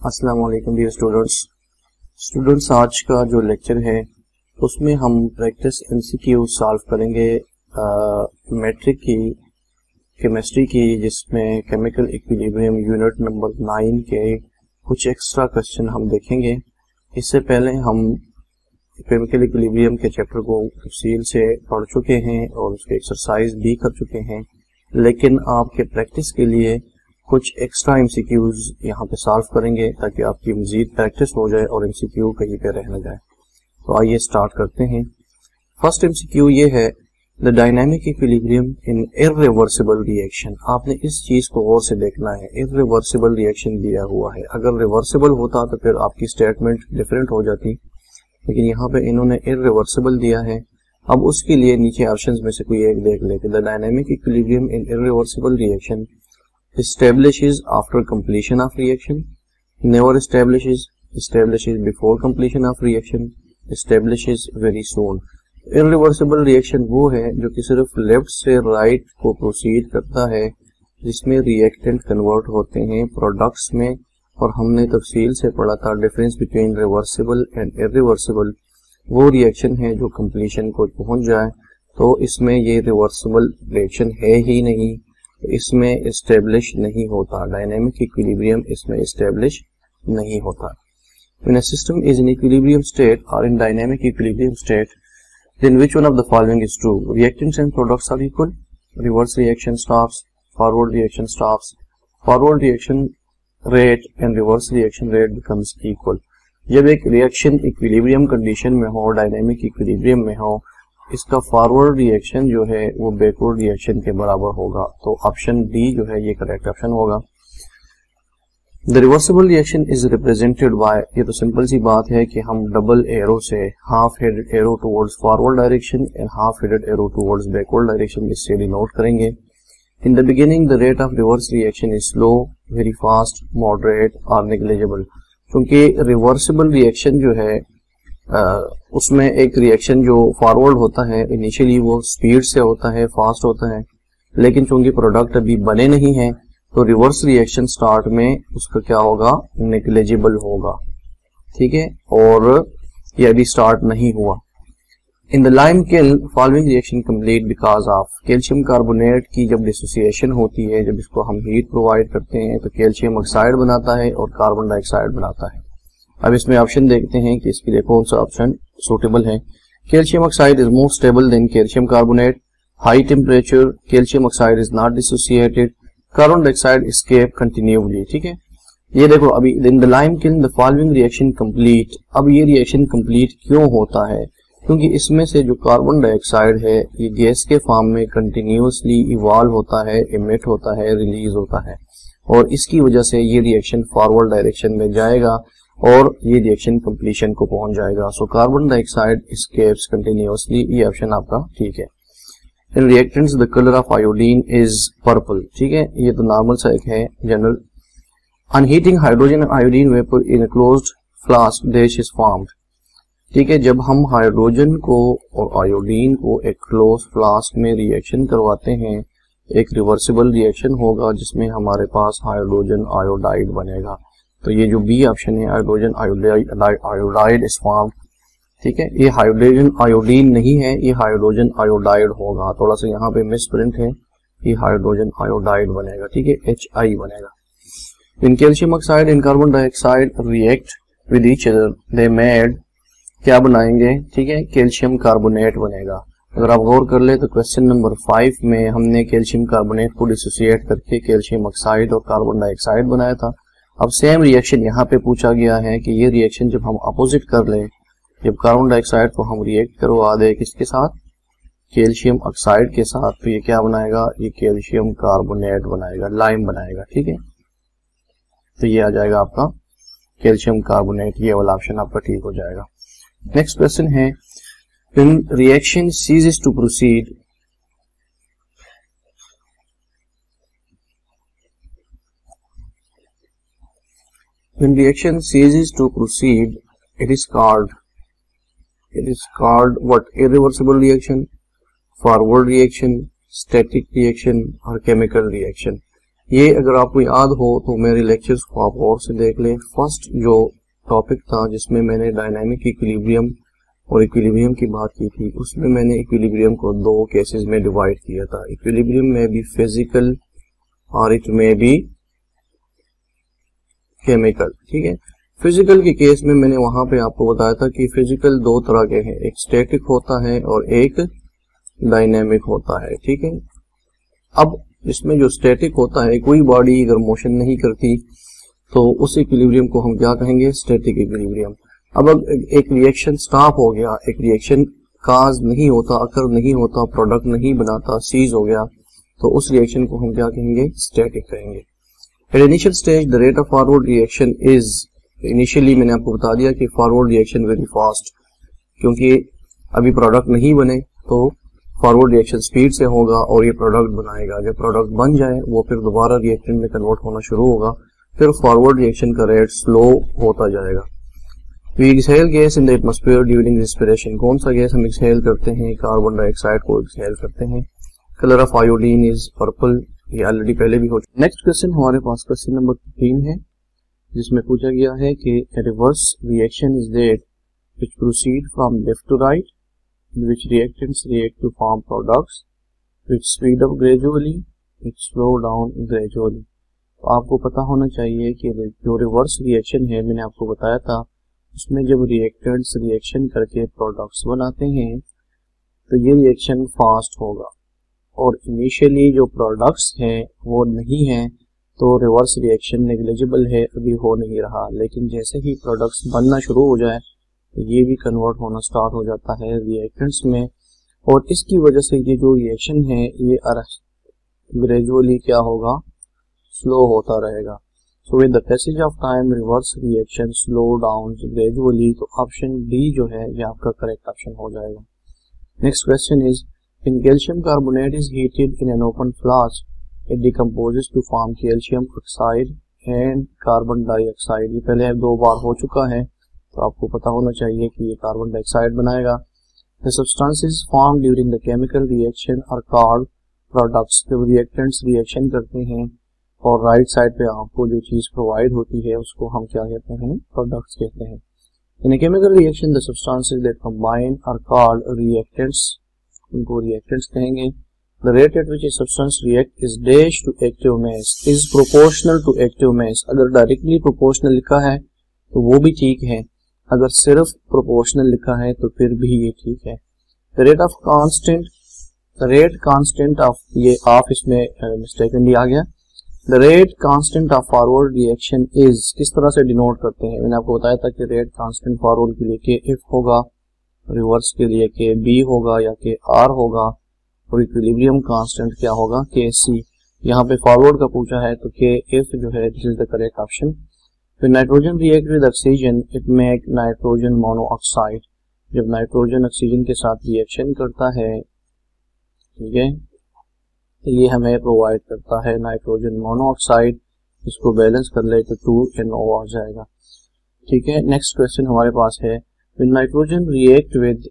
अस्सलाम वालेकुम dear students, आज का जो लेक्चर है उसमें हम प्रैक्टिस एमसीक्यू सॉल्व करेंगे मैट्रिक की केमिस्ट्री की, जिसमें केमिकल इक्विलिब्रियम यूनिट नंबर 9 के कुछ एक्स्ट्रा क्वेश्चन हम देखेंगे। इससे पहले हम केमिकल इक्विलिब्रियम के चैप्टर को तफसील से पढ़ चुके हैं और उसके एक्सरसाइज भी कर चुके हैं, लेकिन आपके प्रैक्टिस के लिए कुछ एक्स्ट्रा एमसीक्यूज यहाँ पे सॉल्व करेंगे ताकि आपकी मजीद प्रैक्टिस हो जाए और एमसीक्यू कहीं पे रह न जाए। तो आइए स्टार्ट करते हैं। फर्स्ट एमसीक्यू ये है, the dynamic equilibrium in irreversible reaction. आपने इस चीज को गौर से देखना है, इर्रिवर्सिबल रिएक्शन दिया हुआ है। अगर रिवर्सिबल होता तो फिर आपकी स्टेटमेंट डिफरेंट हो जाती, लेकिन यहाँ पे इन्होंने इर्रिवर्सिबल दिया है। अब उसके लिए नीचे ऑप्शंस में से कोई एक देख लेते। The dynamic equilibrium in irreversible reaction establishes after completion of reaction, never establishes before completion of reaction, establishes very soon। irreversible reaction वो है जो कि सिर्फ लेफ्ट से राइट को प्रोसीड करता है, जिसमें रिएक्टेंट कन्वर्ट होते हैं प्रोडक्ट्स में, और हमने तफसील से पढ़ा था difference between reversible and irreversible. वो रिएक्शन है जो कंप्लीशन को पहुंच जाए, तो इसमें ये रिवर्सिबल रिएक्शन है ही नहीं, इसमें एस्टेब्लिश नहीं होता। डायनामिक इक्विलिब्रियम इसमें एस्टेब्लिश नहीं होता। When a system is in equilibrium state or in dynamic equilibrium state, then which one of the following is true? Reactants and products are equal. Reverse reaction stops. Forward reaction stops. Forward reaction rate and reverse reaction rate becomes equal. जब एक reaction equilibrium condition में हो, dynamic equilibrium में हो, इसका forward reaction जो है वो बैकवर्ड रिएक्शन के बराबर होगा। तो ऑप्शन डी जो है ये करेक्ट ऑप्शन होगा। The reversible reaction is represented bye, ये तो सिंपल सी बात है कि हम डबल एरो से half headed arrow towards forward direction and half headed arrow towards backward direction इससे डिनोट करेंगे। In the beginning the rate of reverse reaction is slow, very fast, moderate और नेग्लिजिबल। क्योंकि reversible reaction जो है उसमें एक reaction जो forward होता है इनिशियली वो स्पीड से होता है, फास्ट होता है, लेकिन चूंकि प्रोडक्ट अभी बने नहीं है तो रिवर्स रिएक्शन स्टार्ट में उसका क्या होगा, नेग्लिजिबल होगा। ठीक है, और ये अभी स्टार्ट नहीं हुआ। इन the lime kiln following reaction complete because of, calcium carbonate की जब डिसोसिएशन होती है, जब इसको हम हीट प्रोवाइड करते हैं तो कैल्शियम ऑक्साइड बनाता है और कार्बन डाइऑक्साइड बनाता है। अब इसमें ऑप्शन देखते हैं कि इसके लिए कौन सा ऑप्शन सूटेबल है। Calcium oxide is more stable then calcium carbonate, high temperature, calcium oxide is not dissociated, carbon dioxide escape continually. ठीक है, ये देखो अभी इन the lime kiln the following reaction complete. अब ये रिएक्शन कंप्लीट क्यों होता है? क्योंकि इसमें से जो कार्बन डाइऑक्साइड है ये गैस के फॉर्म में कंटिन्यूअसली इवॉल्व होता है, इमिट होता है, रिलीज होता है, और इसकी वजह से ये रिएक्शन फॉरवर्ड डायरेक्शन में जाएगा और ये रिएक्शन कंप्लीशन को पहुंच जाएगा। So carbon dioxide escapes continuously, ये ऑप्शन आपका ठीक है। In reactants the colour of iodine is purple. ठीक है, ये तो नॉर्मल सा एक है general. On heating hydrogen and iodine vapour in a closed flask dash is formed. ठीक है, जब हम हाइड्रोजन को और आयोडीन को एक क्लोज फ्लास्क में रिएक्शन करवाते हैं, एक रिवर्सिबल रिएक्शन होगा जिसमें हमारे पास हाइड्रोजन आयोडाइड बनेगा। तो ये जो बी ऑप्शन है, हाइड्रोजन आयोडाइड इज फॉर्म्ड। ठीक है, ये हाइड्रोजन आयोडीन नहीं है, ये हाइड्रोजन आयोडाइड होगा। थोड़ा सा यहाँ पे मिस प्रिंट है, ये हाइड्रोजन आयोडाइड बनेगा। ठीक है, HI बनेगा। In calcium oxide in carbon dioxide react with each other, they made, क्या बनाएंगे? ठीक है, कैल्शियम कार्बोनेट बनेगा। अगर आप गौर कर ले तो क्वेश्चन नंबर 5 में हमने कैल्शियम कार्बोनेट को डिसोसिएट करके कैल्शियम ऑक्साइड और कार्बन डाइऑक्साइड बनाया था। अब सेम रिएक्शन यहाँ पे पूछा गया है कि ये रिएक्शन जब हम अपोजिट कर लें, जब कार्बन डाइऑक्साइड को हम रिएक्ट करवा दे किसके साथ, कैल्शियम ऑक्साइड के साथ, तो ये क्या बनाएगा, ये कैल्शियम कार्बोनेट बनाएगा, लाइम बनाएगा। ठीक है, तो ये आ जाएगा आपका कैल्शियम कार्बोनेट, ये वाला ऑप्शन आपका ठीक हो जाएगा। नेक्स्ट क्वेश्चन है, when reaction ceases to proceed, when reaction ceases to proceed, it is called what? Irreversible reaction, forward reaction, static reaction और chemical reaction। ये अगर आपको याद हो तो मेरे लेक्चर्स को आप और से देख लें। फर्स्ट जो टॉपिक था जिसमें मैंने डायनामिक इक्विलिब्रियम और इक्विलिब्रियम की बात की थी, उसमें मैंने इक्विलिब्रियम को दो केसेस में डिवाइड किया था। इक्विलिब्रियम में भी फिजिकल और इट में भी केमिकल। ठीक है, फिजिकल के केस में मैंने वहां पे आपको बताया था कि फिजिकल दो तरह के हैं, एक स्टैटिक होता है और एक डायनेमिक होता है। ठीक है, अब इसमें जो स्टैटिक होता है, कोई बॉडी अगर मोशन नहीं करती तो उस इक्विलिब्रियम को हम क्या कहेंगे, स्टैटिक इक्विलिब्रियम। अब एक रिएक्शन स्टॉप हो गया, एक रिएक्शन काज नहीं होता, अकर नहीं होता, प्रोडक्ट नहीं बनाता, सीज हो गया, तो उस रिएक्शन को हम क्या कहेंगे, स्टैटिक कहेंगे। At initial stage the rate of forward reaction is, initially मैंने आपको बता दिया कि फॉरवर्ड रिएक्शन वेरी फास्ट, क्योंकि अभी प्रोडक्ट नहीं बने तो फॉरवर्ड रिएक्शन स्पीड से होगा और ये प्रोडक्ट बनाएगा। जब प्रोडक्ट बन जाए वो फिर दोबारा रिएक्टेंट में कन्वर्ट होना शुरू होगा, फिर फॉरवर्ड रिएक्शन का रेट स्लो होता जाएगा। We exhale gas in the atmosphere during respiration. कौन सा गैस हम एक्सहेल करते हैं, कार्बन डाइऑक्साइड को एक्सहेल करते हैं। Colour of iodine is purple, ये ऑलरेडी पहले भी हो चुका। नेक्स्ट क्वेश्चन हमारे पास क्वेश्चन नंबर 3 है, जिसमें पूछा गया है कि reverse reaction is that which proceed from left to right in which reactants react to form products which speed up gradually, which slow down gradually। तो आपको पता होना चाहिए कि जो रिवर्स रिएक्शन है, मैंने आपको बताया था, उसमें जब रिएक्टेंट्स रिएक्शन करके प्रोडक्ट्स बनाते हैं तो ये रिएक्शन फास्ट होगा, और इनिशियली जो प्रोडक्ट्स हैं वो नहीं हैं तो रिवर्स रिएक्शन नेग्लिजिबल है, अभी हो नहीं रहा। लेकिन जैसे ही प्रोडक्ट्स बनना शुरू हो जाए तो ये भी कन्वर्ट होना स्टार्ट हो जाता है रिएक्टेंट्स में, और इसकी वजह से ये जो रिएक्शन है ये ग्रेजुअली क्या होगा, स्लो होता रहेगा। So with the passage of time reverse reaction slow down gradually. तो ऑप्शन डी जो है ये आपका करेक्ट ऑप्शन हो जाएगा। Next question is, in calcium carbonate is heated in an open flask it decomposes to form calcium oxide and carbon dioxide. ये पहले 2 बार हो चुका है, तो आपको पता होना चाहिए कि ये कार्बन डाइऑक्साइड बनाएगा। The substances form during the chemical reaction are called products. जब रिएक्टेंट्स रिएक्शन करते हैं और राइट साइड पे आपको जो चीज प्रोवाइड होती है उसको हम क्या कहते हैं, प्रोडक्ट्स कहते हैं। In a chemical reaction the substances that combine are called reactants, उनको रिएक्टेंट्स कहेंगे। The rate at which a substance react is dash to active mass is proportional to active mass. अगर डायरेक्टली प्रोपोर्शनल लिखा है तो वो भी ठीक है, अगर सिर्फ प्रोपोर्शनल लिखा है तो फिर भी ये ठीक है। The rate of constant, the rate constant of, ये ऑफ इसमें मिस्टेकनली आ गया। The rate constant of forward reaction is, किस तरह से डिनोट करते हैं, मैंने आपको बताया था कि रेट कांस्टेंट फॉरवर्ड के लिए के एफ होगा, रिवर्स के लिए के बी होगा या के आर होगा, और इक्विलिब्रियम कांस्टेंट क्या होगा, के सी। यहाँ पे फॉरवर्ड का पूछा है तो के एफ जो है this is the correct option. When nitrogen react with oxygen, it make nitrogen monoxide। जब नाइट्रोजन ऑक्सीजन के साथ रिएक्शन करता है, ठीक है, तो ये हमें प्रोवाइड करता है नाइट्रोजन मोनोऑक्साइड। इसको बैलेंस कर ले तो 2NO आ जाएगा। ठीक है, नेक्स्ट क्वेश्चन हमारे पास है, when nitrogen react with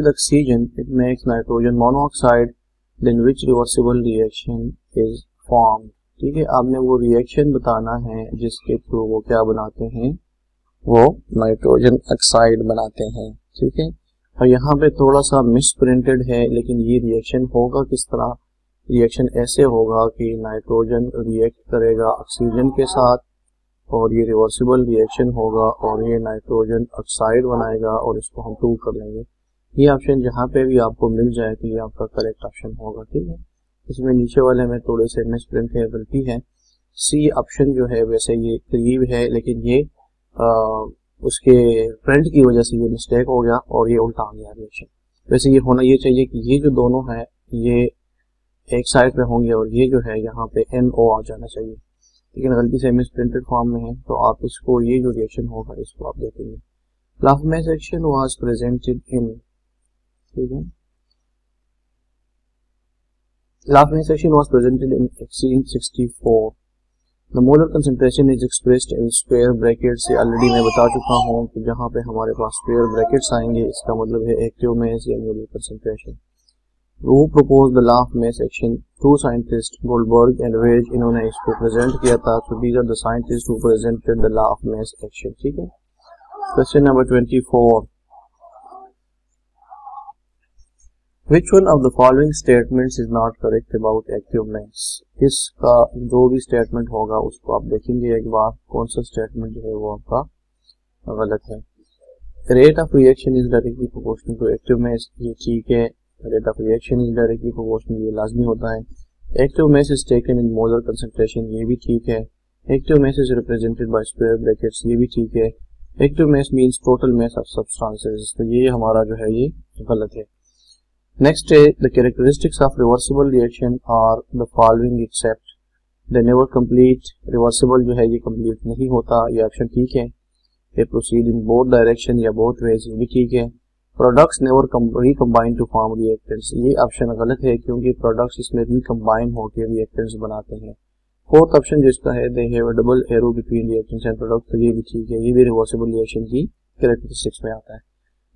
oxygen, it makes nitrogen monoxide, then which reversible reaction is formed। ठीक है, आपने वो रिएक्शन बताना है जिसके थ्रू वो क्या बनाते हैं, वो नाइट्रोजन ऑक्साइड बनाते हैं। ठीक है, और यहाँ पे थोड़ा सा मिस प्रिंटेड है, लेकिन ये रिएक्शन होगा किस तरह, रिएक्शन ऐसे होगा कि नाइट्रोजन रिएक्ट करेगा ऑक्सीजन के साथ और ये रिवर्सिबल रिएक्शन होगा और ये नाइट्रोजन ऑक्साइड बनाएगा और इसको हम प्रूव कर लेंगे। ये ऑप्शन जहाँ पे भी आपको मिल जाए तो ये आपका करेक्ट ऑप्शन होगा। ठीक है, इसमें नीचे वाले में थोड़े से मिस प्रिंट है, गलती है। सी ऑप्शन जो है वैसे ये करीब है, लेकिन ये उसके प्रिंट की वजह से ये मिस्टेक हो गया और ये उल्टा आ गया रिएक्शन। वैसे ये होना ये चाहिए कि ये जो दोनों है ये एक साइड पे होंगे और ये जो है यहाँ पे NO आ जाना चाहिए, लेकिन गलती से मिस प्रिंटेड फॉर्म में है, तो आप इसको, ये जो रिएक्शन होगा इसको आप देखेंगे। लाफमेस एक्शन वाज प्रेजेंटेड इन, ठीक है, Lafayette section was presented in 1864. The molar concentration is expressed in square brackets। से ऑलरेडी मैं बता चुका हूँ कि जहाँ पे हमारे पास स्क्वायर ब्रैकेट्स आएंगे इसका मतलब है एक्टिव मास या मोलर कंसंट्रेशन। वो propose the law of mass action, two scientist Guldberg and Waage, इन्होंने इसको प्रेजेंट किया था। So these are the scientist who presented the law of mass action. ठीक है, question number 24, Which one of the following statements is not correct about active mass? इसका जो भी statement होगा उसको आप देखेंगे एक बार, कौन सा स्टेटमेंट जो है वो आपका गलत है। Rate of reaction is directly proportional to active mass, ये ठीक है। Rate of reaction is directly proportional, ये लाजमी होता है। Active mass is taken in molar concentration, ये भी ठीक है। Active mass is represented by square brackets, ये भी ठीक है। Active mass means total mass of substances, तो ये हमारा जो है ये गलत है। नेक्स्ट है the characteristics of reversible reaction are the following except they never complete, reversible जो है ये कंप्लीट नहीं होता, ये ऑप्शन ठीक है। They proceed in both direction या बोथ वेज, ये भी ठीक है। Products never recombine to form reactants, ये ऑप्शन गलत है क्योंकि प्रोडक्ट्स इसमें रिकम्बाइन होकर रिएक्टेंट्स बनाते हैं। फोर्थ ऑप्शन जो इसका है they have a double arrow between reactants and products, तो ये भी ठीक है, ये भी रिवर्सिबल रिएक्शन की कैरेक्टरिस्टिक्स में आता है।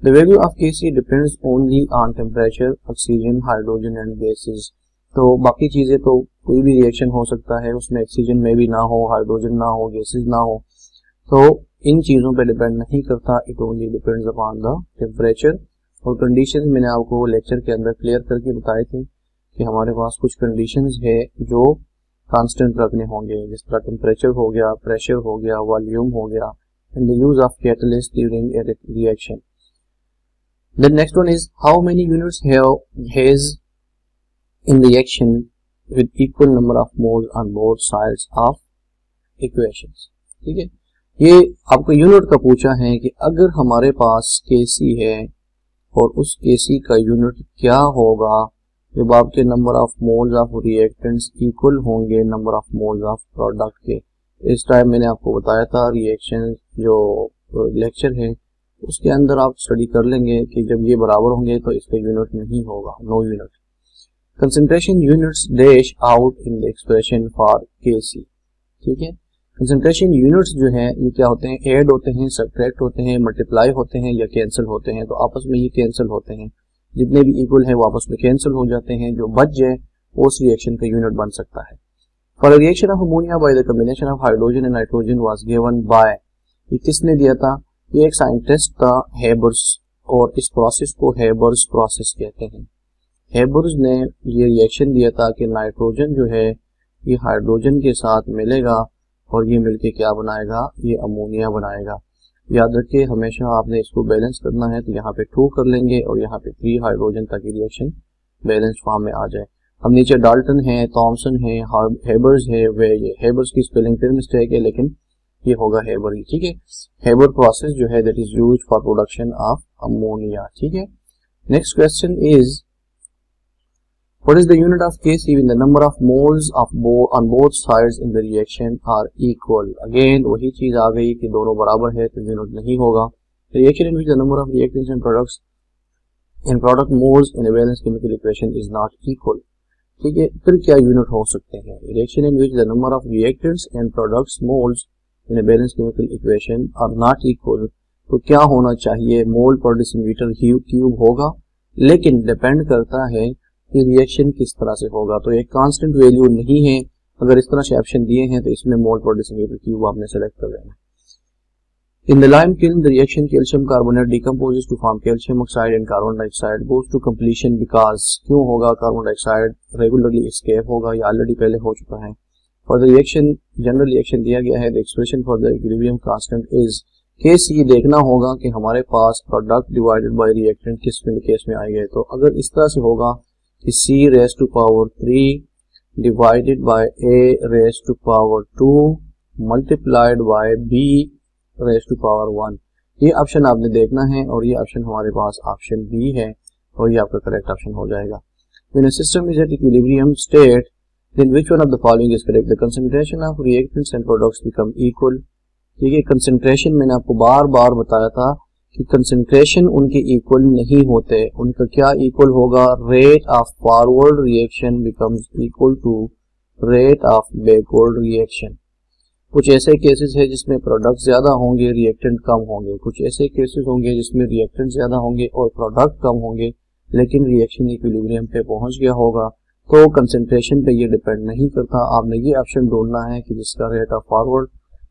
The value of Kc depends only on temperature, oxygen, hydrogen and gases. तो बाकी चीजें तो कोई भी रिएक्शन हो सकता है, उसमें ऑक्सीजन में भी ना हो, हाइड्रोजन ना हो, गैसेस ना हो, तो इन चीजों पे डिपेंड नहीं करता। It only depends upon the temperature और कंडीशंस। मैंने आपको लेक्चर के अंदर क्लियर करके बताए थे कि हमारे पास कुछ कंडीशंस है जो कांस्टेंट रखने होंगे, जिस तरह टेम्परेचर हो गया, प्रेशर हो गया, वॉल्यूम हो गया, and the use of catalyst during a reaction. The next one is how many units has in reaction with equal number of moles on both sides of equations। ठीक है, ये आपको यूनिट का पूछा है कि अगर हमारे पास Kc है और उस Kc का यूनिट क्या होगा जब आपके number of moles of reactants equal होंगे number of moles of product के। इस टाइम मैंने आपको बताया था रिएक्शन जो लेक्चर है उसके अंदर आप स्टडी कर लेंगे कि जब ये बराबर होंगे तो इसका यूनिट नहीं होगा, no unit. Concentration units dash out in the expression for Kc। ठीक है, कंसंट्रेशन यूनिट्स जो है ये क्या होते हैं, ऐड होते हैं, सब्ट्रैक्ट होते हैं, मल्टीप्लाई होते हैं या कैंसिल होते हैं। तो आपस में ये कैंसिल होते हैं, जितने भी इक्वल है वो आपस में कैंसिल हो जाते हैं, जो बच जाए वो उस रिएक्शन का यूनिट बन सकता है। For reaction of ammonia by the combination of hydrogen and nitrogen was given by, ये किसने दिया था, ये एक साइंटिस्ट था हेबर्स, और इस प्रोसेस को हेबर्स प्रोसेस कहते हैं। हेबर्स ने ये रिएक्शन दिया था कि नाइट्रोजन जो है ये हाइड्रोजन के साथ मिलेगा और ये मिलके क्या बनाएगा, ये अमोनिया बनाएगा। याद रखिए हमेशा आपने इसको बैलेंस करना है, तो यहाँ पे 2 कर लेंगे और यहाँ पे 3 हाइड्रोजन ताकि रिएक्शन बैलेंस फॉर्म में आ जाए। अब नीचे डाल्टन है, थॉमसन है, हेबर्स है, वे ये हेबर्स की स्पेलिंग फिर मिस्टेक है लेकिन ये होगा हेबर ही। ठीक है, हेबर प्रोसेस जो है that is used for production of ammonia. ठीक है, next question is what is the unit of Kc when the number of moles of on both sides in the reaction are equal. Again वही चीज आ गई कि दोनों बराबर है तो यूनिट नहीं होगा। Reaction in which the number of reactants and products in product moles in a balance chemical equation is not equal. ठीक है, फिर क्या यूनिट हो सकते हैं, reaction in which the number of reactants and products moles in a balance chemical equation are not equal, तो क्या होना चाहिए, मोल पर डेसीमीटर क्यूब होगा, लेकिन डिपेंड करता है कि रिएक्शन किस तरह से होगा। तो एक कांस्टेंट वैल्यू नहीं है, अगर इस तरह से ऑप्शन दिए हैं तो इसमें मोल पर डेसीमीटर क्यूब आपने सेलेक्ट कर लेना। In the lime kiln the reaction calcium carbonate decomposes to form calcium oxide and carbon dioxide goes to completion because, क्यों होगा, कार्बन डाइऑक्साइड रेगुलरली एस्केप होगा, ये ऑलरेडी पहले हो चुका है। For the reaction general reaction दिया गया है, the expression for the equilibrium constant is Kc। देखना होगा कि हमारे पास प्रोडक्ट डिवाइडेड बाय रिएक्टेंट किस केस में आएंगे। तो अगर इस तरह से होगा कि C raise to power 3 divided by A raise to power 2 multiplied by B raise to power 1, ये ऑप्शन आपने देखना है और ये ऑप्शन हमारे पास ऑप्शन बी है और ये आपका करेक्ट ऑप्शन हो जाएगा। When a system is at equilibrium state, then which one of the following is correct? The concentration of reactants and products become equal। ठीक है, कंसंट्रेशन मैंने आपको बार बार बताया था कि कंसंट्रेशन उनके इक्वल नहीं होते, उनका क्या इक्वल होगा, rate of forward reaction becomes equal to rate of backward reaction. कुछ ऐसे केसेस है जिसमें प्रोडक्ट ज्यादा होंगे, रिएक्टेंट कम होंगे, कुछ ऐसे केसेस होंगे जिसमें रिएक्टेंट ज्यादा होंगे और प्रोडक्ट कम होंगे, लेकिन रिएक्शन इक्विलिब्रियम पे पहुंच गया होगा, तो कंसंट्रेशन पे ये डिपेंड नहीं करता। आपने ये ऑप्शन ढूंढना है कि जिसका रेट ऑफ फॉरवर्ड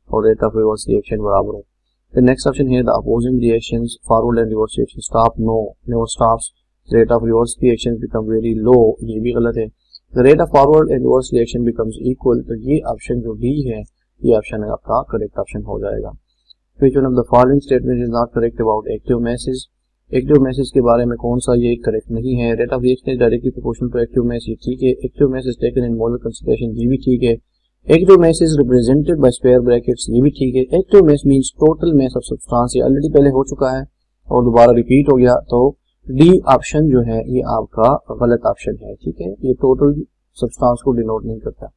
और रेट ऑफ रिवर्स रिएक्शन बराबर हो। The next option here, the opposing reactions, forward and reverse reaction stop, no, never stops. The rate of reverse reactions become very low, ये भी गलत है। The rate of forward and reverse reaction becomes equal, तो ये option जो D है, ये option आपका करेक्ट ऑप्शन हो जाएगा। Which one of the following statement is not correct about active masses? Active masses के बारे में कौन सा ये करेक्ट नहीं है। Rate of reaction is directly proportional to active mass, ये ठीक है। Active mass is taken in molar concentration, ये भी ठीक है। Active mass is represented by square brackets, ये भी ठीक है। Active mass means total mass of substance, ये ऑलरेडी पहले हो चुका है और दोबारा रिपीट हो गया, तो डी ऑप्शन जो है ये आपका गलत ऑप्शन है, ठीक है। ये टोटल सब्सटेंस को डिनोट नहीं करता।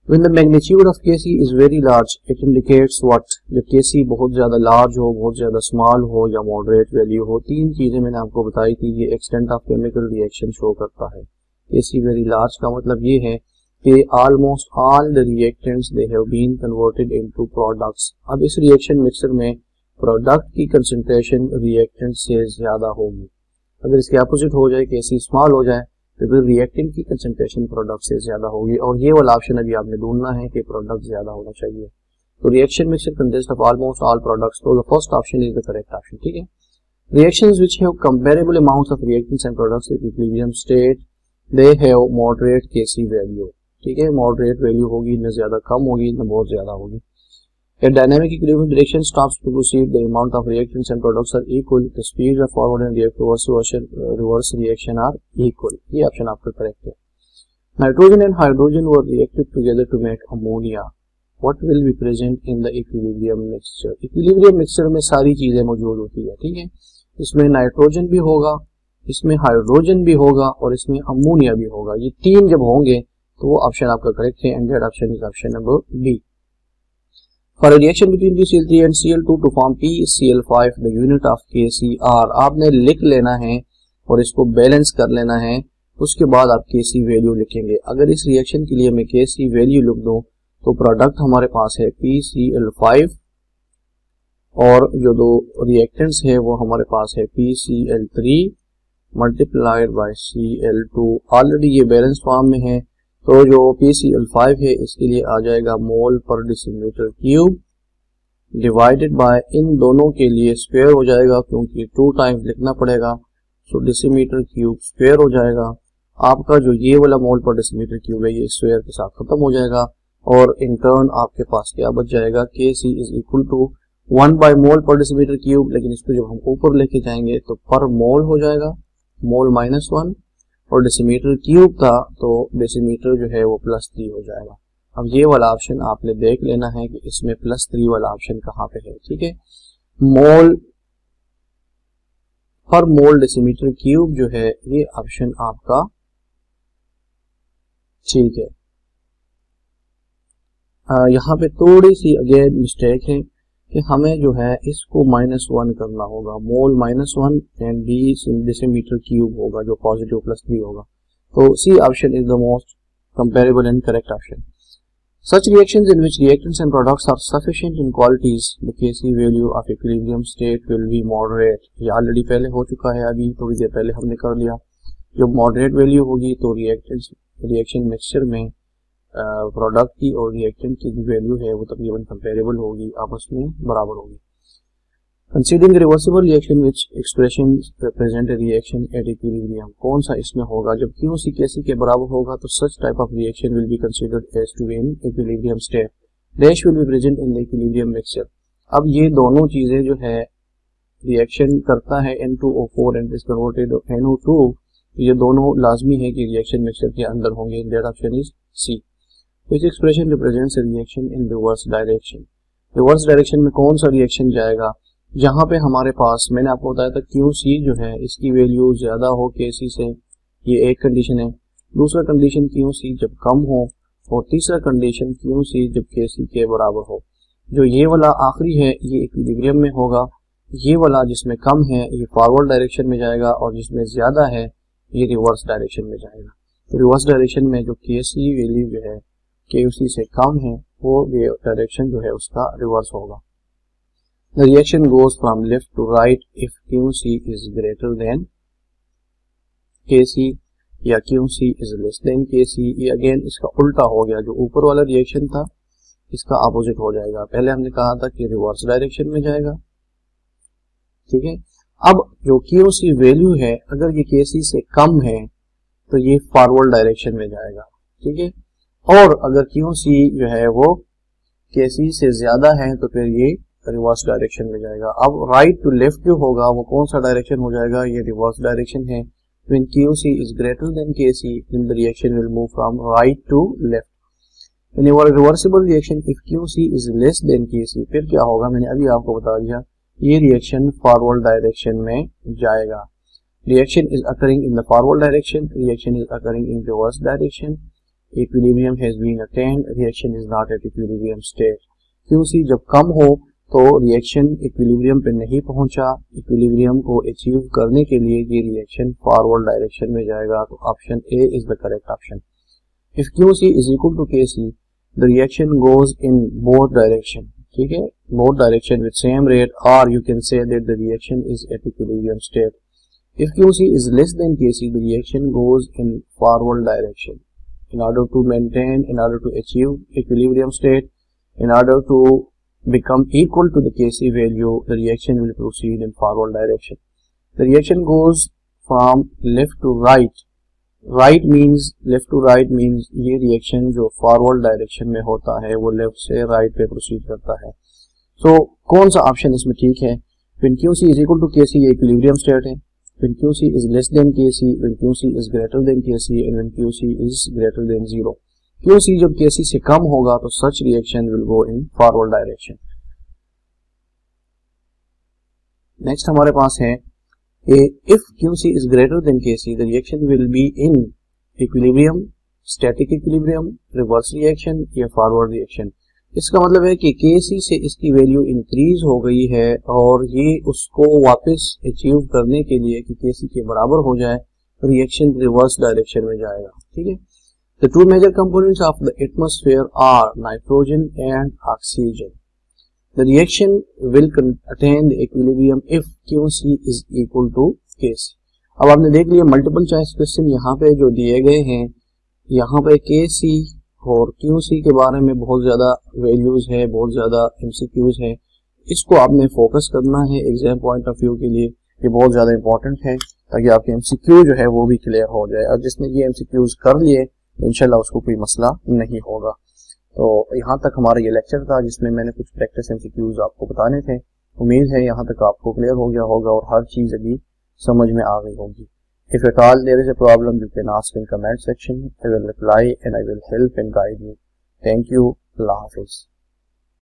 When the magnitude of Kc is very large, it indicates what? जब Kc बहुत ज्यादा लार्ज हो, बहुत ज्यादा स्मॉल हो या मॉडरेट वैल्यू हो, तीन चीजें मैंने आपको बताई थी। ये extent of chemical reaction show करता है। Kc वेरी लार्ज का मतलब ये है कि almost all the reactants they have been converted into products. अब इस रिएक्शन मिक्सर में प्रोडक्ट की कंसंट्रेशन रिएक्टेंट से ज्यादा होगी। अगर इसके अपोजिट हो जाए, Kc स्मॉल हो जाए, तो फिर रिएक्टेंट की कंसंट्रेशन प्रोडक्ट से ज्यादा होगी, और ये वाला ऑप्शन अभी आपने ढूंढना है कि प्रोडक्ट ज्यादा होना चाहिए। तो reaction mixture consist of almost all products, तो the first option is the correct option, ठीक है। Reactions which have comparable amounts of reactants and products in equilibrium state, they have moderate Kc value, ठीक है। Moderate value होगी, न ज्यादा कम होगी न बहुत ज्यादा होगी। A dynamic equilibrium reaction stops to proceed. The amount of reactants and products are equal. The speeds of forward and reverse reaction are equal. ये ऑप्शन आपका करेक्ट है। Nitrogen and hydrogen were reacted together to make ammonia. What will be present in the equilibrium mixture? Equilibrium mixture में सारी चीजें मौजूद होती है, ठीक है। इसमें नाइट्रोजन भी होगा, इसमें हाइड्रोजन भी होगा और इसमें अमोनिया भी होगा। ये तीन जब होंगे तो वो ऑप्शन आपका करेक्ट है, and that option is option number B. For a reaction between PCl3 and Cl2 to form PCl5, the unit of KCr आपने लिख लेना है और इसको बैलेंस कर लेना है। उसके बाद आप Kc वैल्यू लिखेंगे। अगर इस रिएक्शन के लिए मैं Kc वैल्यू लिख दूं तो प्रोडक्ट हमारे पास है PCl5 और जो दो रिएक्टेंट्स है वो हमारे पास है PCl3 multiplied by Cl2। Already ये बैलेंस फॉर्म में है, तो जो PCl5 है इसके लिए आ जाएगा मोल per decimetre cube divided by, इन दोनों के लिए स्क्वायर हो जाएगा क्योंकि 2 टाइम्स लिखना पड़ेगा, सो डेसीमीटर क्यूब स्क्वायर हो जाएगा। आपका जो ये वाला मोल पर डेसीमीटर क्यूब है ये स्क्वायर के साथ खत्म हो जाएगा और इन टर्न आपके पास क्या बच जाएगा, Kc is equal to 1 by mole per decimetre cube. लेकिन इसको जब हम ऊपर लेके जाएंगे तो पर मोल हो जाएगा, मोल -1 और डेसीमीटर क्यूब था तो डेसीमीटर जो है वो +3 हो जाएगा। अब ये वाला ऑप्शन आपने देख लेना है कि इसमें +3 वाला ऑप्शन कहाँ पे है, ठीक है। मोल पर मोल डेसीमीटर क्यूब जो है ये ऑप्शन आपका ठीक है। यहाँ पे थोड़ी सी अगेन मिस्टेक है कि हमें जो है इसको -1 करना होगा, मोल -1 एंड डेसीमीटर क्यूब होगा जो पॉजिटिव +3 होगा। तो C option is the most comparable and correct option. Such reactions in which reactants and products are sufficient in qualities, the Kc value of equilibrium state will be moderate. ये already पहले हो चुका है, अभी थोड़ी देर पहले हमने कर लिया। जब मॉडरेट वैल्यू होगी तो रिएक्शन मिक्सचर में प्रोडक्ट की और रिएक्टेंट की जो वैल्यू है वो तकरीबन कंपेरेबल होगी, आपस में बराबर होगी। Considering reversible reaction which expression represent a reaction at equilibrium, कौन सा इसमें होगा, जब QC Kc के बराबर होगा तो such type of reaction will be considered as to be in equilibrium state. Dash will be present in the equilibrium mixture. अब ये दोनों चीजें जो है रिएक्शन करता है N2O4 and is converted to NO2, ये दोनों लाजमी है कि रिएक्शन मिक्सचर के अंदर होंगे। That option is C. Which expression represents a reaction in reverse direction. Reverse direction में कौन सा रिएक्शन जाएगा, जहां पे हमारे पास मैंने आपको बताया था QC जो है इसकी वैल्यू ज्यादा हो Kc से, ये एक कंडीशन है। दूसरा कंडीशन QC जब कम हो और तीसरा कंडीशन QC जब Kc के बराबर हो। जो ये वाला आखिरी है ये इक्विलिब्रियम में होगा, ये वाला जिसमें कम है ये फॉरवर्ड डायरेक्शन में जाएगा और जिसमें ज्यादा है ये रिवर्स डायरेक्शन में जाएगा। तो रिवर्स डायरेक्शन में जो Kc वैल्यू जो है QC से कम है वो डायरेक्शन जो है उसका रिवर्स होगा। The reaction goes from left to right if QC is greater than K C या Q C is less than K C. ये अगेन इसका उल्टा हो गया, जो ऊपर वाला रिएक्शन था इसका अपोजिट हो जाएगा। पहले हमने कहा था कि रिवर्स डायरेक्शन में जाएगा, ठीक है। अब जो क्यू सी वैल्यू है अगर ये के सी से कम है तो ये फॉरवर्ड डायरेक्शन में जाएगा, ठीक है। और अगर क्यू सी जो है वो के सी से ज्यादा है तो फिर ये रिवर्स डायरेक्शन में जाएगा। अब राइट टू लेफ्ट जो होगा वो कौन सा डायरेक्शन हो जाएगा, ये रिवर्स डायरेक्शन है। When QC is greater than KC, then the reaction will move from right to left. In a reversible reaction, if QC is less than KC, फिर क्या होगा, मैंने अभी आपको बता दिया, ये रिएक्शन फॉरवर्ड डायरेक्शन में जाएगा। Reaction is occurring in the forward direction, reaction is occurring in reverse direction. Equilibrium has been attained, reaction is not at equilibrium state. QC जब कम हो तो रिएक्शन इक्विलिब्रियम पे नहीं पहुंचा, इक्विलिब्रियम को अचीव करने के लिए ये रिएक्शन फॉरवर्ड डायरेक्शन में जाएगा। तो option A is the correct option. If QC is equal to KC, the reaction goes in both direction, ठीक है, both direction with same rate, और you can say that the reaction is at equilibrium state. If QC is less than KC, the reaction goes in forward direction in order to maintain, in order to achieve equilibrium state, in order to become equal to the Kc value, the reaction will proceed in forward direction. The reaction goes from left to right. Right means left to right means ये reaction जो forward direction में होता है वो left से right पे proceed करता है। So कौन सा option इसमें ठीक है? When Qc is equal to Kc ये equilibrium state है। When QC is less than KC, when QC is greater than KC, and when QC is greater than 0. QC जब KC से कम होगा तो such reaction will go in forward direction. Next हमारे पास है if QC is greater than KC, the reaction will be in equilibrium, static equilibrium, reverse reaction या forward reaction. इसका मतलब है कि KC से इसकी वैल्यू इंक्रीज हो गई है और ये उसको वापस अचीव करने के लिए कि KC के बराबर हो जाए रिएक्शन रिवर्स डायरेक्शन में जाएगा, ठीक है। The two major components of the atmosphere are nitrogen and oxygen. The reaction will attain the equilibrium if QC is equal to KC। अब आपने देख लिया मल्टीपल चॉइस क्वेश्चन यहाँ पे जो दिए गए हैं, यहाँ पे KC और QC के बारे में बहुत ज्यादा वैल्यूज है, बहुत ज्यादा MCQs है, इसको आपने फोकस करना है एग्जाम पॉइंट ऑफ व्यू के लिए। ये बहुत ज्यादा इंपॉर्टेंट है ताकि आपके MCQ जो है वो भी क्लियर हो जाए, और जिसने ये MCQs कर लिए इंशाल्लाह उसको कोई मसला नहीं होगा। तो यहाँ तक हमारा ये लेक्चर था जिसमें मैंने कुछ प्रैक्टिस MCQs आपको बताने थे। उम्मीद है यहाँ तक आपको क्लियर हो गया होगा और हर चीज अभी समझ में आ गई होगी। If at all there is a problem, you can ask in comment section. I will reply and I will help and guide you. Thank you. Allah Hafiz.